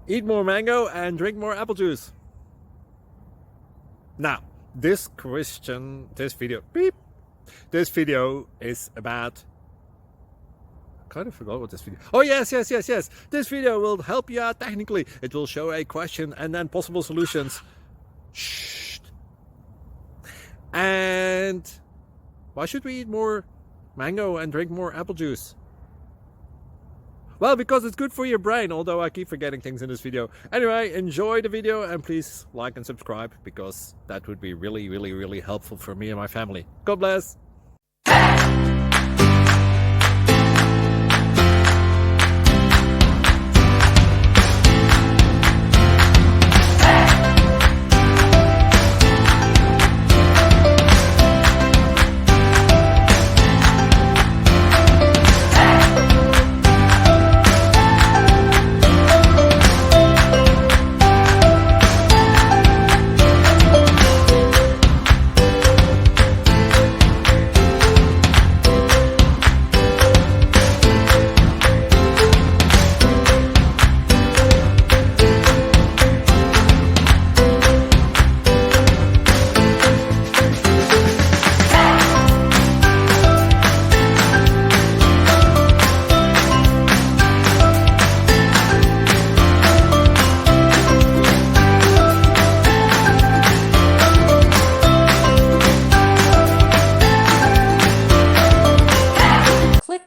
Eat more mango and drink more apple juice. Now, this video is about, I kind of forgot what this video. Oh, yes. This video will help you out technically. It will show a question and then possible solutions. Shh. And why should we eat more mango and drink more apple juice? Well, because it's good for your brain, although I keep forgetting things in this video. Anyway, enjoy the video and please like and subscribe, because that would be really helpful for me and my family. God bless.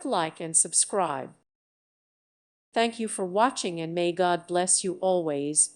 Like and subscribe. Thank you for watching, and may God bless you always.